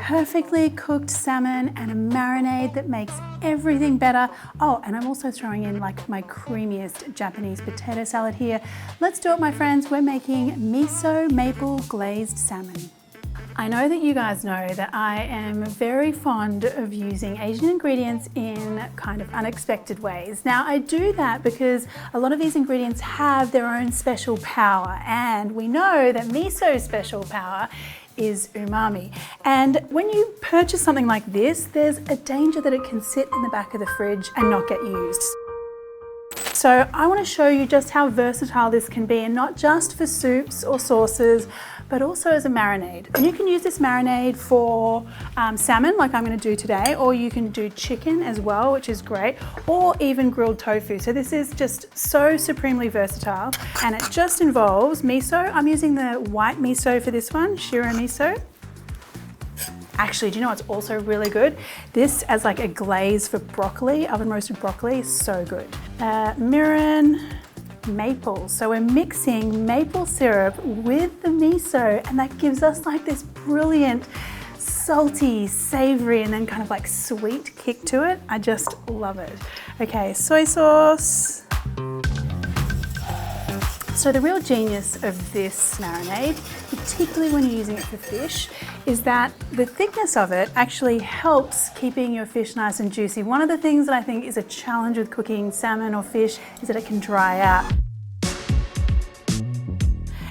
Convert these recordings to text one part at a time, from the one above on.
perfectly cooked salmon and a marinade that makes everything better. Oh, and I'm also throwing in like my creamiest Japanese potato salad here. Let's do it, my friends. We're making Miso Maple Glazed Salmon. I know that you guys know that I am very fond of using Asian ingredients in kind of unexpected ways. Now, I do that because a lot of these ingredients have their own special power, and we know that miso's special power is umami. And when you purchase something like this, there's a danger that it can sit in the back of the fridge and not get used. So I want to show you just how versatile this can be, and not just for soups or sauces, but also as a marinade. And you can use this marinade for salmon, like I'm going to do today, or you can do chicken as well, which is great, or even grilled tofu. So this is just so supremely versatile, and it just involves miso. I'm using the white miso for this one, shiro miso. Actually, do you know what's also really good? This as like a glaze for broccoli, oven roasted broccoli, is so good. Marion maple. So we're mixing maple syrup with the miso, and that gives us like this brilliant, salty, savory, and then kind of like sweet kick to it. I just love it. Okay, soy sauce. So the real genius of this marinade, particularly when you're using it for fish, is that the thickness of it actually helps keeping your fish nice and juicy. One of the things that I think is a challenge with cooking salmon or fish is that it can dry out.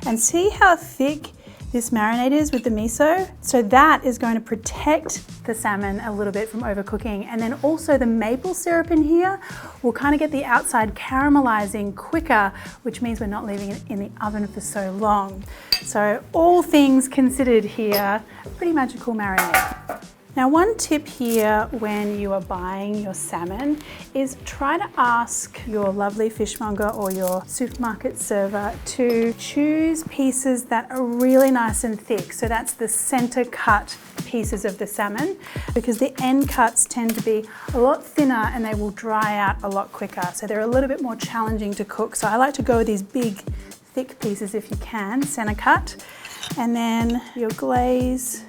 And see how thick this marinade is with the miso? So that is going to protect the salmon a little bit from overcooking. And then also the maple syrup in here will kind of get the outside caramelizing quicker, which means we're not leaving it in the oven for so long. So all things considered here, pretty magical marinade. Now, one tip here when you are buying your salmon is try to ask your lovely fishmonger or your supermarket server to choose pieces that are really nice and thick. So that's the center cut pieces of the salmon, because the end cuts tend to be a lot thinner and they will dry out a lot quicker. So they're a little bit more challenging to cook. So I like to go with these big, thick pieces if you can, center cut. And then your glaze.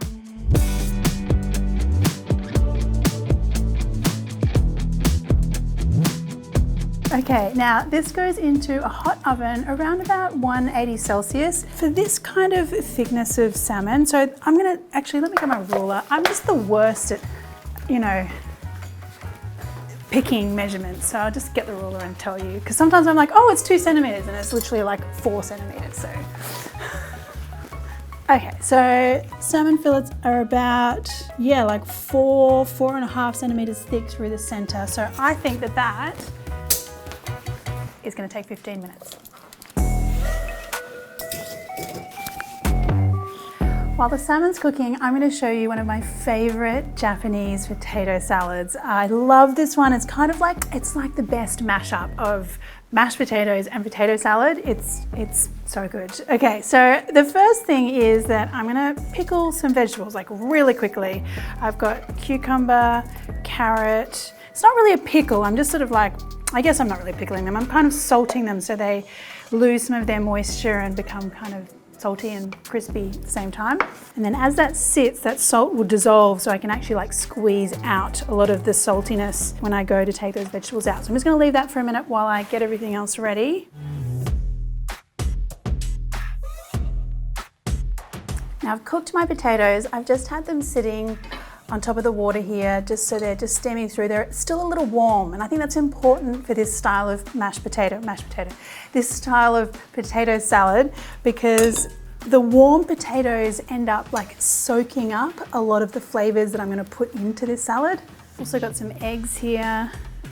Okay, now this goes into a hot oven around about 180 Celsius for this kind of thickness of salmon. So I'm gonna, actually let me get my ruler. I'm just the worst at, you know, picking measurements. So I'll just get the ruler and tell you, because sometimes I'm like, oh, it's 2 centimeters, and it's literally like 4 centimeters, so. Okay, so salmon fillets are about, yeah, like 4.5 centimeters thick through the center. So I think that that is going to take 15 minutes. While the salmon's cooking, I'm going to show you one of my favorite Japanese potato salads. I love this one. It's kind of like, it's like the best mashup of mashed potatoes and potato salad. It's so good. Okay, so the first thing is that I'm going to pickle some vegetables like really quickly. I've got cucumber, carrot. It's not really a pickle. I'm just sort of like, I guess I'm not really pickling them. I'm kind of salting them so they lose some of their moisture and become kind of salty and crispy at the same time. And then as that sits, that salt will dissolve, so I can actually like squeeze out a lot of the saltiness when I go to take those vegetables out. So I'm just gonna leave that for a minute while I get everything else ready. Now I've cooked my potatoes. I've just had them sitting on top of the water here, just so they're just steaming through. They're still a little warm, and I think that's important for this style of this style of potato salad, because the warm potatoes end up like soaking up a lot of the flavors that I'm gonna put into this salad. Also got some eggs here.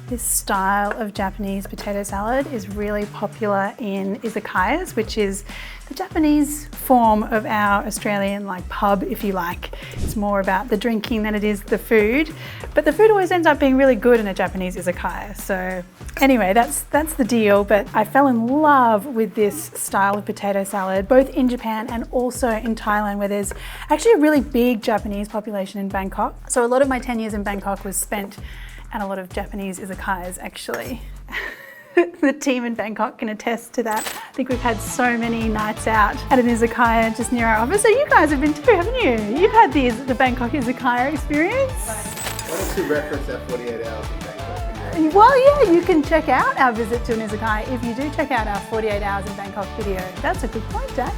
This style of Japanese potato salad is really popular in izakayas, which is the Japanese form of our Australian like pub, if you like. It's more about the drinking than it is the food, but the food always ends up being really good in a Japanese izakaya. So anyway, that's the deal. But I fell in love with this style of potato salad, both in Japan and also in Thailand, where there's actually a really big Japanese population in Bangkok. So a lot of my 10 years in Bangkok was spent at a lot of Japanese izakayas, actually. The team in Bangkok can attest to that. I think we've had so many nights out at an izakaya just near our office. So you guys have been too, haven't you? You've had the Bangkok izakaya experience. Why don't you reference that 48 hours in Bangkok video? Well, yeah, you can check out our visit to an izakaya if you do check out our 48 hours in Bangkok video. That's a good point, Dax.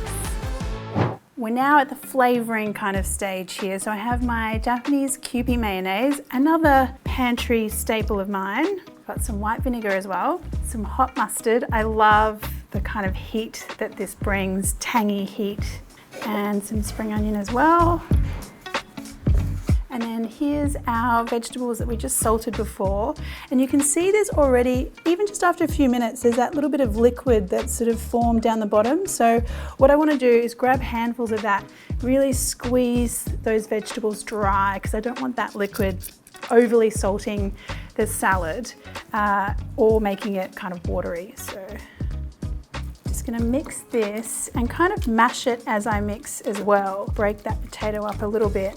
We're now at the flavouring kind of stage here. So I have my Japanese Kewpie mayonnaise, another pantry staple of mine. Got some white vinegar as well, some hot mustard. I love the kind of heat that this brings, tangy heat, and some spring onion as well. And then here's our vegetables that we just salted before. And you can see there's already, even just after a few minutes, there's that little bit of liquid that's sort of formed down the bottom. So what I want to do is grab handfuls of that, really squeeze those vegetables dry, because I don't want that liquid overly salting the salad or making it kind of watery. So just gonna mix this and kind of mash it as I mix as well. Break that potato up a little bit.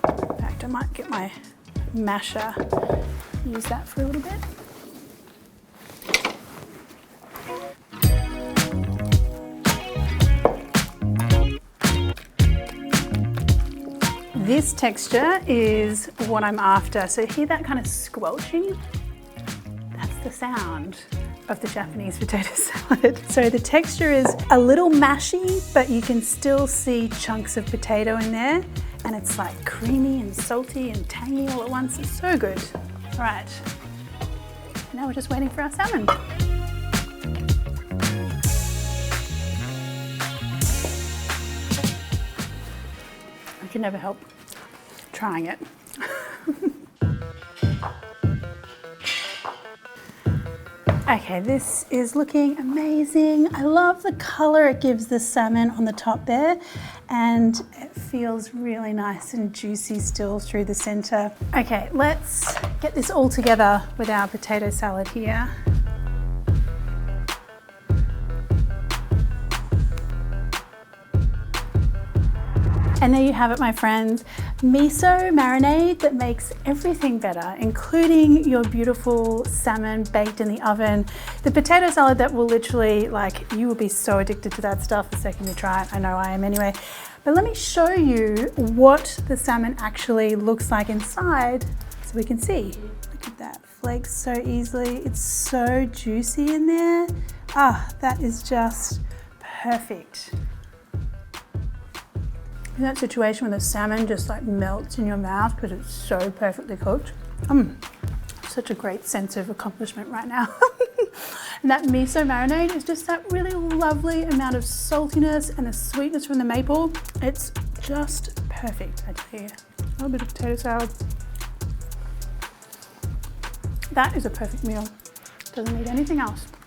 In fact, I might get my masher, use that for a little bit. This texture is what I'm after. So hear that kind of squelching? That's the sound of the Japanese potato salad. So the texture is a little mashy, but you can still see chunks of potato in there. And it's like creamy and salty and tangy all at once. It's so good. All right, now we're just waiting for our salmon. I can never help trying it. Okay, this is looking amazing. I love the color it gives the salmon on the top there, and it feels really nice and juicy still through the center. Okay, let's get this all together with our potato salad here. And there you have it, my friends. Miso marinade that makes everything better, including your beautiful salmon baked in the oven. The potato salad that will literally, like, you will be so addicted to that stuff the second you try it. I know I am anyway. But let me show you what the salmon actually looks like inside so we can see. Look at that, flakes so easily. It's so juicy in there. Ah, that is just perfect. In that situation when the salmon just like melts in your mouth because it's so perfectly cooked. Such a great sense of accomplishment right now. And that miso marinade is just that really lovely amount of saltiness and the sweetness from the maple. It's just perfect, I tell you. A little bit of potato salad. That is a perfect meal. Doesn't need anything else.